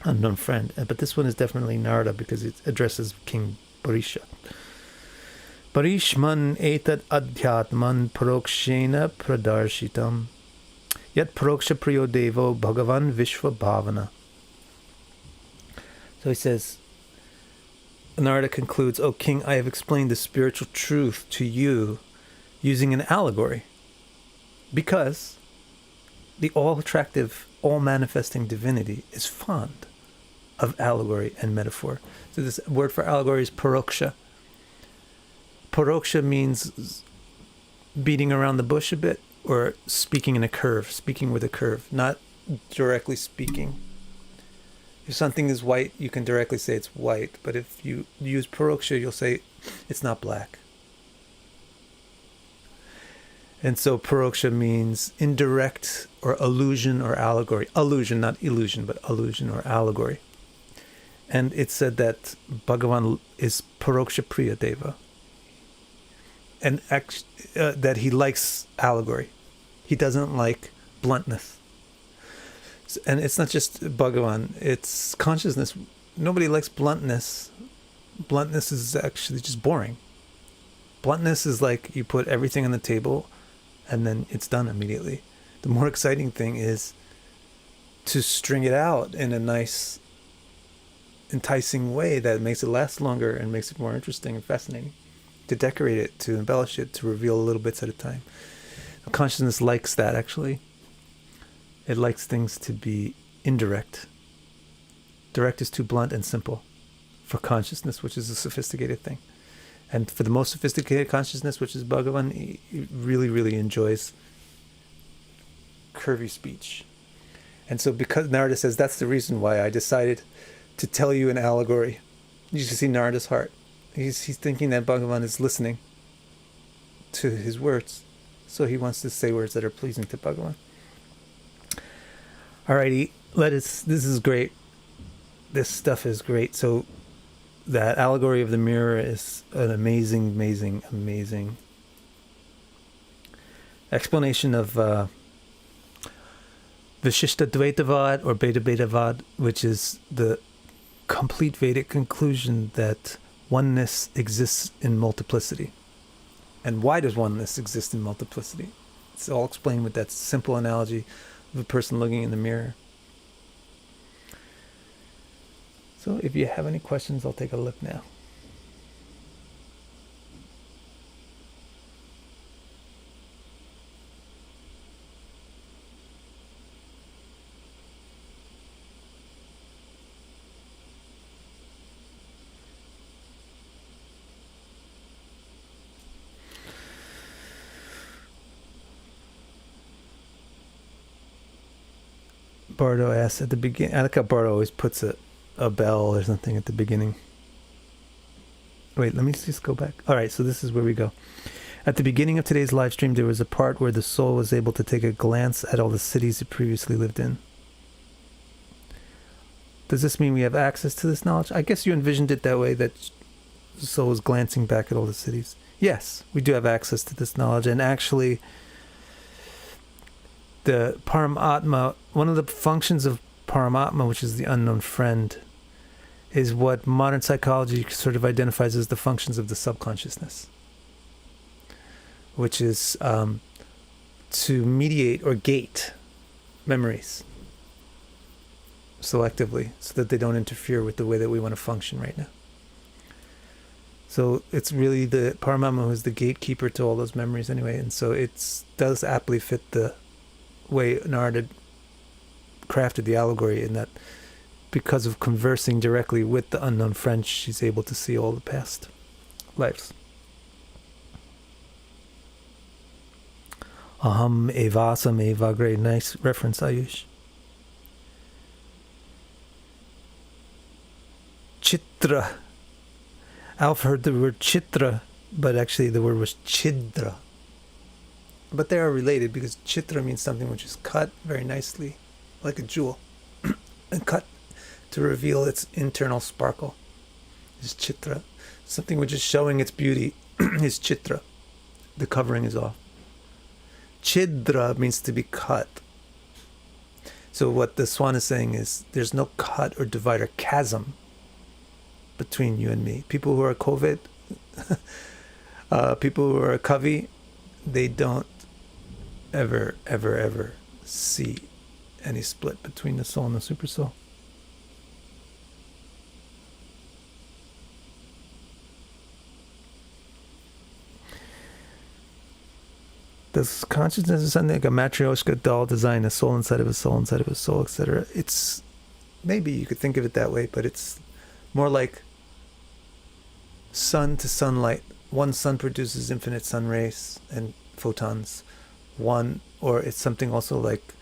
Speaker 1: unknown friend, but this one is definitely Narada because it addresses King Purusha. Parishman etad adhyatman parokshena pradarshitam yat paroksha priyo devo bhagavan vishva bhavana. So he says, Narada concludes, O king, I have explained the spiritual truth to you using an allegory, because the all-attractive, all-manifesting divinity is fond of allegory and metaphor. So this word for allegory is paroksha. Paroksha means beating around the bush a bit, or speaking in a curve, speaking with a curve, not directly speaking. If something is white, you can directly say it's white, but if you use paroksha, you'll say it's not black. And so paroksha means indirect or allusion or allegory. Allusion, not illusion, but allusion or allegory. And it's said that Bhagavan is paroksha priya deva. And that he likes allegory. He doesn't like bluntness. And it's not just Bhagavan, it's consciousness. Nobody likes bluntness. Bluntness is actually just boring. Bluntness is like you put everything on the table and then it's done immediately. The more exciting thing is to string it out in a nice, enticing way that makes it last longer and makes it more interesting and fascinating. To decorate it, to embellish it, to reveal little bits at a time. Consciousness likes that, actually. It likes things to be indirect. Direct is too blunt and simple for consciousness, which is a sophisticated thing. And for the most sophisticated consciousness, which is Bhagavan, he really, really enjoys curvy speech. And so because Narada says, that's the reason why I decided to tell you an allegory. You should see Narada's heart. He's thinking that Bhagavan is listening to his words. So he wants to say words that are pleasing to Bhagavan. Alrighty, this is great. This stuff is great. So that allegory of the mirror is an amazing, amazing, amazing explanation of Vishishta Dvaitavad or Beta Betavad, which is the complete Vedic conclusion that oneness exists in multiplicity. And why does oneness exist in multiplicity? It's all explained with that simple analogy of a person looking in the mirror. So if you have any questions, I'll take a look now. Bardo asks at the beginning. I like how Bardo always puts a bell or something at the beginning. Wait, let me just go back. All right, so this is where we go. At the beginning of today's live stream, there was a part where the soul was able to take a glance at all the cities it previously lived in. Does this mean we have access to this knowledge? I guess you envisioned it that way, that the soul was glancing back at all the cities. Yes, we do have access to this knowledge, and actually the Paramatma, one of the functions of Paramatma, which is the unknown friend, is what modern psychology sort of identifies as the functions of the subconsciousness, which is to mediate or gate memories selectively so that they don't interfere with the way that we want to function right now. So it's really the Paramatma who's the gatekeeper to all those memories anyway. And so it does aptly fit the way Narada crafted the allegory, in that because of conversing directly with the unknown friend, she's able to see all the past lives. Aham evasam evagre. Nice reference, Ayush. Chitra. Alf heard the word chitra, but actually the word was chidra. But they are related, because chitra means something which is cut very nicely, like a jewel, and cut to reveal its internal sparkle is chitra. Something which is showing its beauty is chitra. The covering is off. Chidra means to be cut. So what the swan is saying is there's no cut or divide or chasm between you and me. People who are COVID, people who are Kavi, they don't ever see any split between the soul and the super soul. Does consciousness is something like a Matryoshka doll design, a soul inside of a soul inside of a soul, etc.? It's, maybe you could think of it that way, but it's more like sun to sunlight. One sun produces infinite sun rays and photons. One, or it's something also like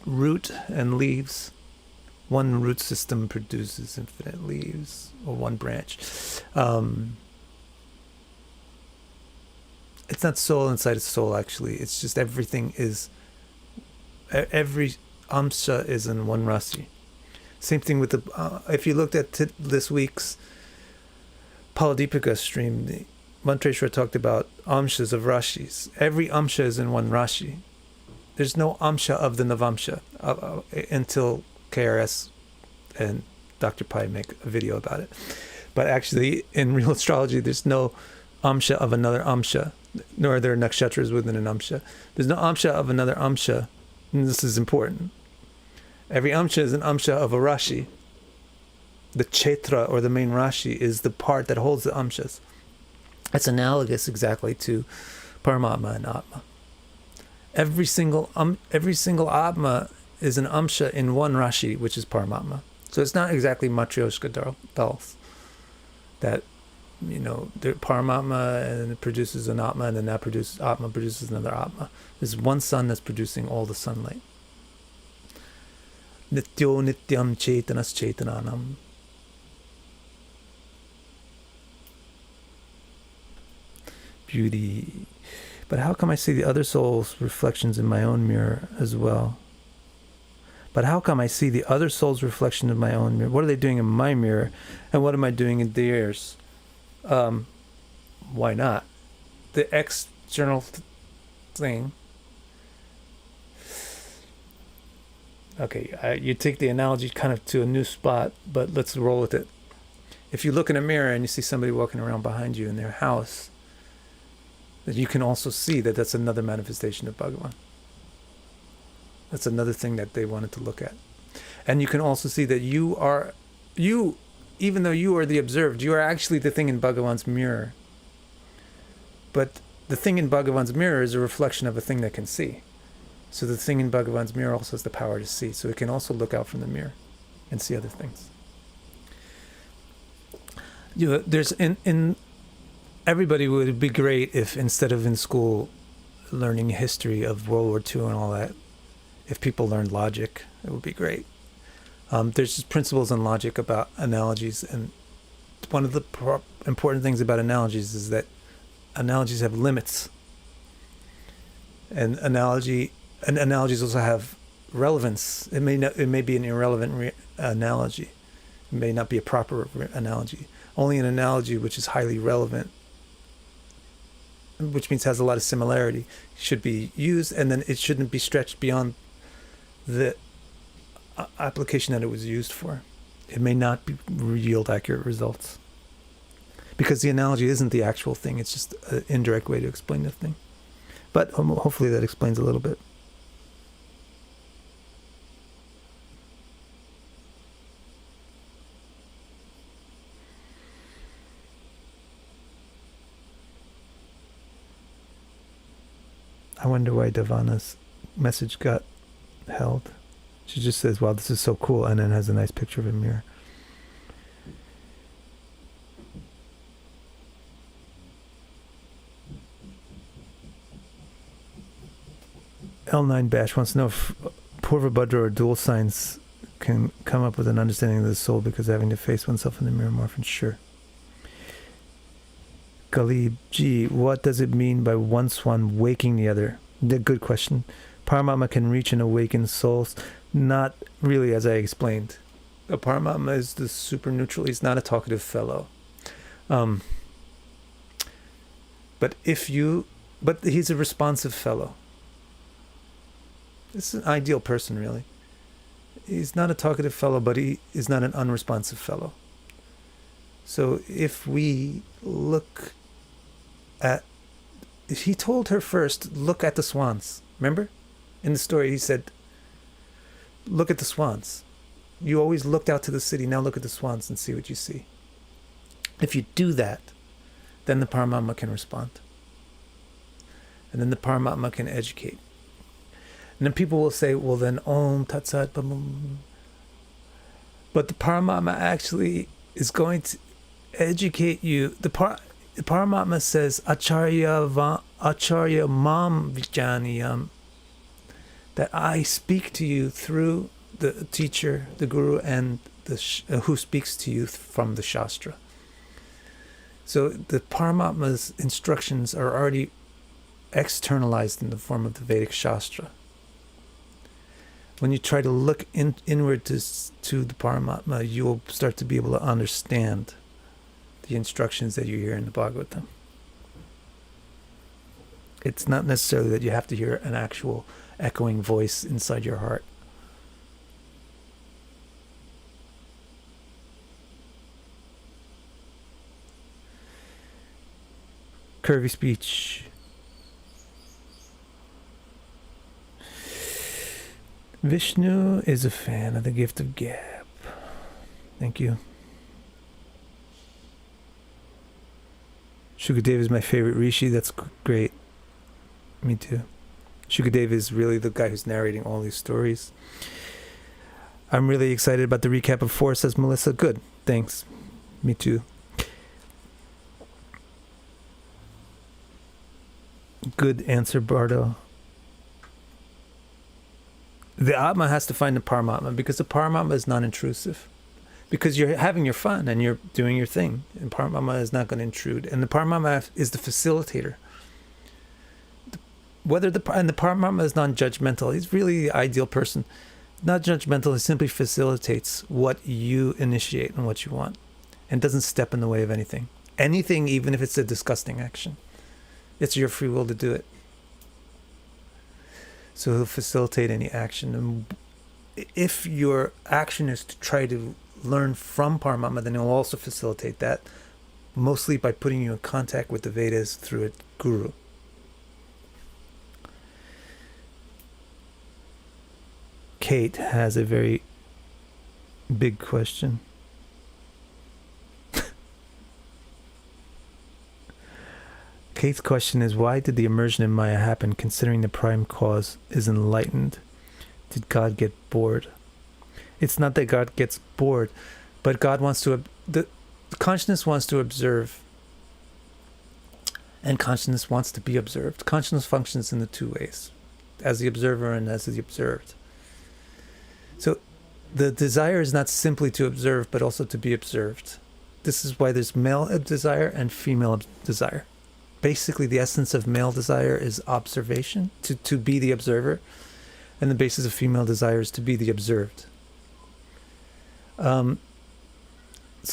Speaker 1: root and leaves. One root system produces infinite leaves, or one branch. It's not soul inside a soul, actually. It's just everything is, every amsha is in one rasi. Same thing with the, if you looked at this week's Paladipika stream, the Mantreshwar talked about amshas of rashis. Every amsha is in one rashi. There's no amsha of the navamsha until KRS and Dr. Pai make a video about it. But actually, in real astrology, there's no amsha of another amsha, nor are there nakshatras within an amsha. There's no amsha of another amsha, and this is important. Every amsha is an amsha of a rashi. The chetra, or the main rashi, is the part that holds the amshas. It's analogous exactly to Paramatma and Atma. Every single Atma is an amsha in one rashi, which is Paramatma. So it's not exactly Matryoshka dolls that, you know, the Paramatma and it produces an Atma, and then that produces Atma produces another Atma. There's one sun that's producing all the sunlight. Nityo nityam chetanas chetananam. Beauty. But how come I see the other soul's reflections in my own mirror as well? But how come I see the other soul's reflection in my own mirror? What are they doing in my mirror? And what am I doing in theirs? Why not? The external thing. Okay, you take the analogy kind of to a new spot, but let's roll with it. If you look in a mirror and you see somebody walking around behind you in their house, that you can also see that that's another manifestation of Bhagavan. That's another thing that they wanted to look at. And you can also see that you, even though you are the observed, you are actually the thing in Bhagavan's mirror. But the thing in Bhagavan's mirror is a reflection of a thing that can see. So the thing in Bhagavan's mirror also has the power to see. So it can also look out from the mirror and see other things. You know, there's in everybody would be great if, instead of in school learning history of World War II and all that, if people learned logic, it would be great. There's just principles in logic about analogies, and one of the important things about analogies is that analogies have limits, and analogies also have relevance. It may be an irrelevant analogy. It may not be a proper analogy. Only an analogy which is highly relevant, which means has a lot of similarity, should be used, and then it shouldn't be stretched beyond the application that it was used for. It may not yield accurate results, because the analogy isn't the actual thing. It's just an indirect way to explain the thing. But hopefully that explains a little bit. I wonder why Davana's message got held. She just says, wow, this is so cool, and then has a nice picture of a mirror. L9 Bash wants to know if Purvabhadra or dual signs can come up with an understanding of the soul because having to face oneself in the mirror more often. Sure. Galib G, what does it mean by one swan waking the other? Good question. Paramatma can reach and awaken souls. Not really, as I explained. A Paramatma is the super neutral. He's not a talkative fellow. But he's a responsive fellow. It's an ideal person, really. He's not a talkative fellow, but he is not an unresponsive fellow. So if we look at... He told her first, look at the swans. Remember? In the story, he said, look at the swans. You always looked out to the city. Now look at the swans and see what you see. If you do that, then the Paramatma can respond. And then the Paramatma can educate. And then people will say, well, then Om Tat Sat. But the Paramatma actually is going to educate you. The Paramatma says, Acharya Mam Vijaniyam, that I speak to you through the teacher, the guru, and who speaks to you from the Shastra. So the Paramatma's instructions are already externalized in the form of the Vedic Shastra. When you try to look inward to the Paramatma, you will start to be able to understand the instructions that you hear in the Bhagavatam. It's not necessarily that you have to hear an actual echoing voice inside your heart. Curvy speech. Vishnu is a fan of the gift of gab. Thank you. Shukadeva is my favorite rishi. That's great. Me too. Shukadeva is really the guy who's narrating all these stories. I'm really excited about the recap of 4, says Melissa. Good. Thanks. Me too. Good answer, Bardo. The Atma has to find the Paramatma because the Paramatma is non-intrusive. Because you're having your fun and you're doing your thing. And Paramatma is not going to intrude. And the Paramatma is the facilitator. And the Paramatma is non-judgmental. He's really the ideal person. Not judgmental, he simply facilitates what you initiate and what you want. And doesn't step in the way of anything. Anything, even if it's a disgusting action. It's your free will to do it. So he'll facilitate any action. And if your action is to try to learn from Paramatma, then he'll also facilitate that, mostly by putting you in contact with the Vedas through a guru. Kate has a very big question. Kate's question is, why did the immersion in Maya happen considering the prime cause is enlightened? Did God get bored? It's not that God gets bored, but God wants to... The consciousness wants to observe, and consciousness wants to be observed. Consciousness functions in the two ways, as the observer and as the observed. So the desire is not simply to observe, but also to be observed. This is why there's male desire and female desire. Basically, the essence of male desire is observation, to be the observer, and the basis of female desire is to be the observed. So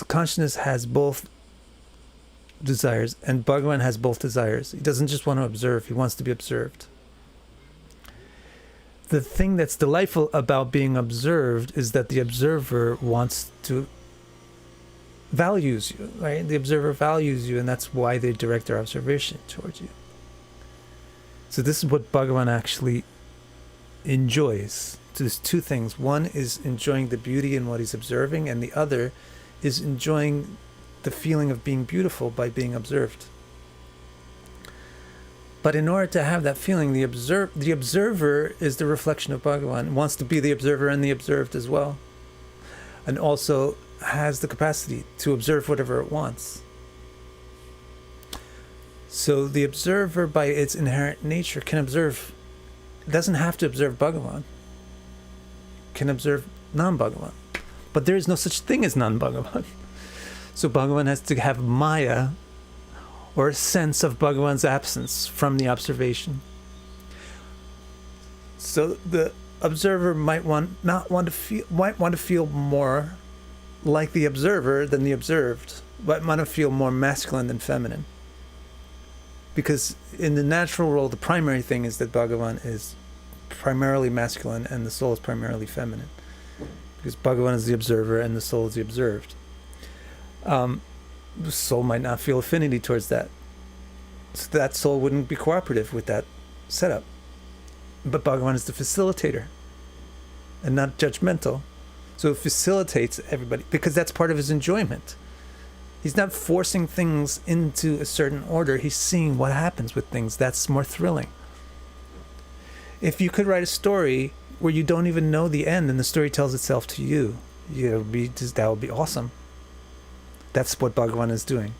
Speaker 1: consciousness has both desires, and Bhagavan has both desires. He doesn't just want to observe, he wants to be observed. The thing that's delightful about being observed is that the observer values you, right? The observer values you, and that's why they direct their observation towards you. So this is what Bhagavan actually enjoys. So there's two things. One is enjoying the beauty in what he's observing, and the other is enjoying the feeling of being beautiful by being observed. But in order to have that feeling, the observer is the reflection of Bhagavan, wants to be the observer and the observed as well, and also has the capacity to observe whatever it wants. So the observer, by its inherent nature, can observe, doesn't have to observe Bhagavan, can observe non-Bhagavan. But there is no such thing as non-Bhagavan. So Bhagavan has to have Maya, or a sense of Bhagavan's absence from the observation. So the observer might want to feel more like the observer than the observed, but might feel more masculine than feminine. Because in the natural world, the primary thing is that Bhagavan is primarily masculine and the soul is primarily feminine. Because Bhagavan is the observer and the soul is the observed. The soul might not feel affinity towards that. So that soul wouldn't be cooperative with that setup. But Bhagavan is the facilitator and not judgmental. So it facilitates everybody because that's part of his enjoyment. He's not forcing things into a certain order. He's seeing what happens with things. That's more thrilling. If you could write a story where you don't even know the end and the story tells itself to you, that would be awesome. That's what Bhagavan is doing.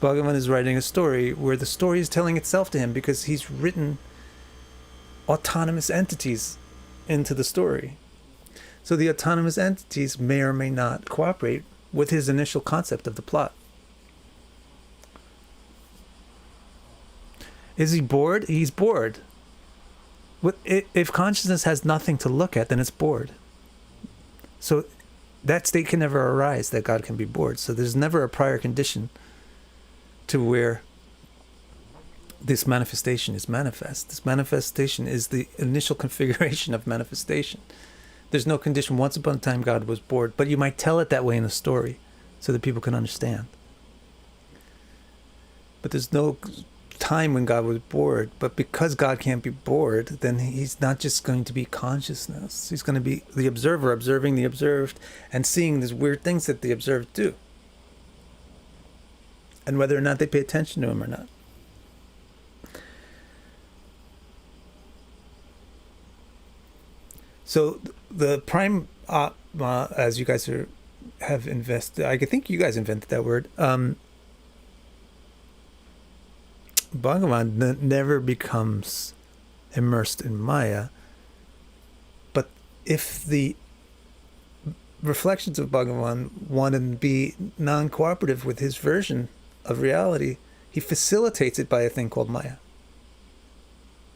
Speaker 1: Bhagavan is writing a story where the story is telling itself to him because he's written autonomous entities into the story. So the autonomous entities may or may not cooperate with his initial concept of the plot. Is he bored? He's bored. If consciousness has nothing to look at, then it's bored. So that state can never arise, that God can be bored. So there's never a prior condition to where this manifestation is manifest. This manifestation is the initial configuration of manifestation. There's no condition. Once upon a time, God was bored, but you might tell it that way in a story so that people can understand. But there's no time when God was bored. But because God can't be bored, then he's not just going to be consciousness. He's going to be the observer, observing the observed and seeing these weird things that the observed do. And whether or not they pay attention to him or not. So the prime, as you guys have invested, I think you guys invented that word. Bhagavan never becomes immersed in Maya. But if the reflections of Bhagavan want to be non-cooperative with his version of reality, he facilitates it by a thing called Maya.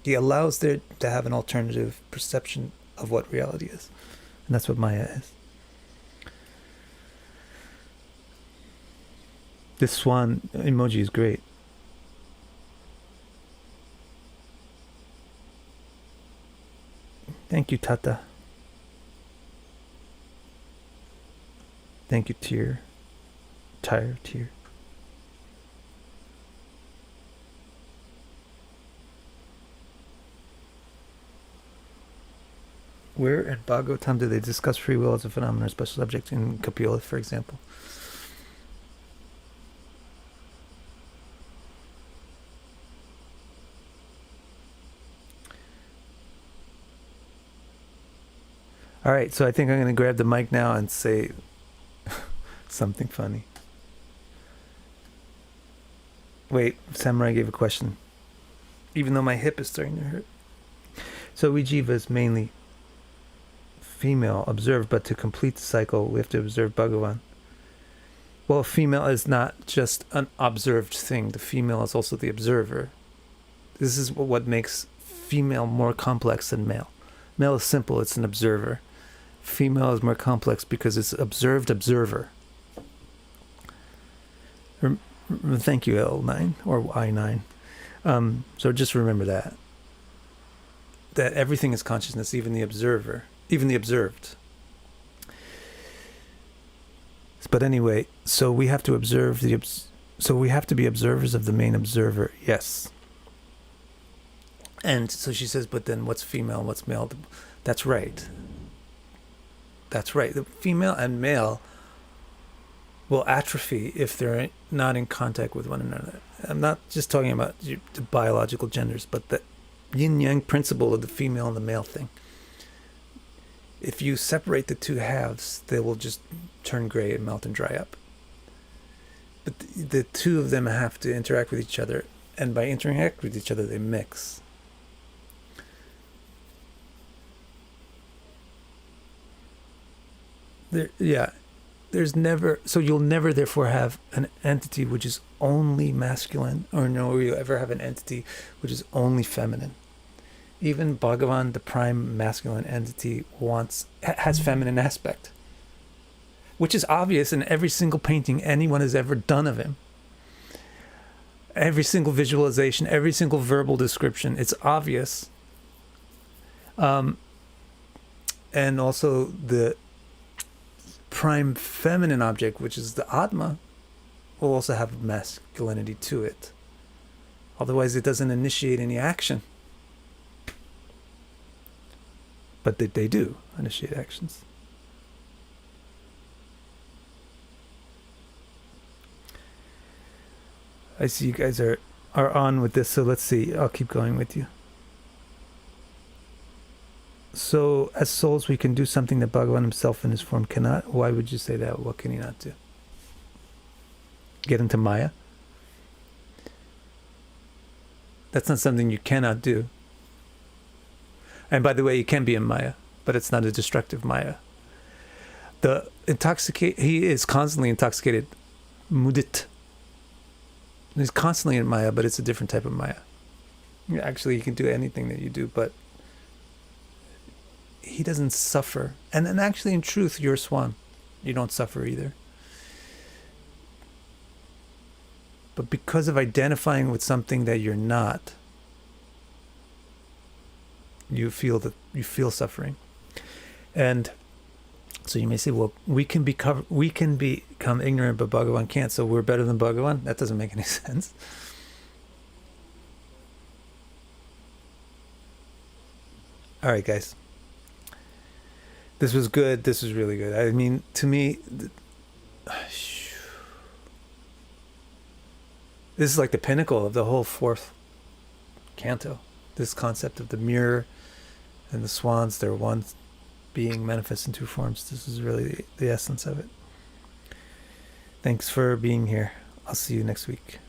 Speaker 1: He allows there to have an alternative perception of what reality is. And that's what Maya is. This swan emoji is great. Thank you, Tata. Thank you, Tear. Tear. Where in Bhagavatam do they discuss free will as a phenomenon or special subject? In Kapila, for example. All right, so I think I'm going to grab the mic now and say something funny. Wait, Samurai gave a question. Even though my hip is starting to hurt. So we jivas mainly female observe, but to complete the cycle we have to observe Bhagavan. Well, female is not just an observed thing. The female is also the observer. This is what makes female more complex than male. Male is simple, it's an observer. Female is more complex because it's observed observer. Thank you, L9 or I9. So just remember that everything is consciousness, even the observer, even the observed. But anyway, so we have to observe so we have to be observers of the main observer. Yes. And so she says, but then what's female, what's male? That's right. That's right. The female and male will atrophy if they're not in contact with one another. I'm not just talking about the biological genders, but the yin-yang principle of the female and the male thing. If you separate the two halves, they will just turn gray and melt and dry up. But the two of them have to interact with each other, and by interacting with each other, they mix. There's never, so you'll never therefore have an entity which is only masculine, or no, you'll ever have an entity which is only feminine. Even Bhagavan, the prime masculine entity, has feminine aspect, which is obvious in every single painting anyone has ever done of him. Every single visualization, every single verbal description, it's obvious. And also the prime feminine object, which is the Atma, will also have masculinity to it. Otherwise, it doesn't initiate any action. But they do initiate actions. I see you guys are on with this, so let's see. I'll keep going with you. So, as souls, we can do something that Bhagavan himself in his form cannot. Why would you say that? What can he not do? Get into Maya? That's not something you cannot do. And by the way, you can be in Maya, but it's not a destructive Maya. He is constantly intoxicated. Mudit. He's constantly in Maya, but it's a different type of Maya. Actually, you can do anything that you do, but he doesn't suffer. And actually, in truth, you're a swan. You don't suffer either. But because of identifying with something that you're not, you feel suffering. And so you may say, well, we can become ignorant, but Bhagavan can't, so we're better than Bhagavan? That doesn't make any sense. All right, guys. This was good. This was really good. I mean, to me, this is like the pinnacle of the whole fourth canto. This concept of the mirror and the swans, they're one being manifest in two forms. This is really the essence of it. Thanks for being here. I'll see you next week.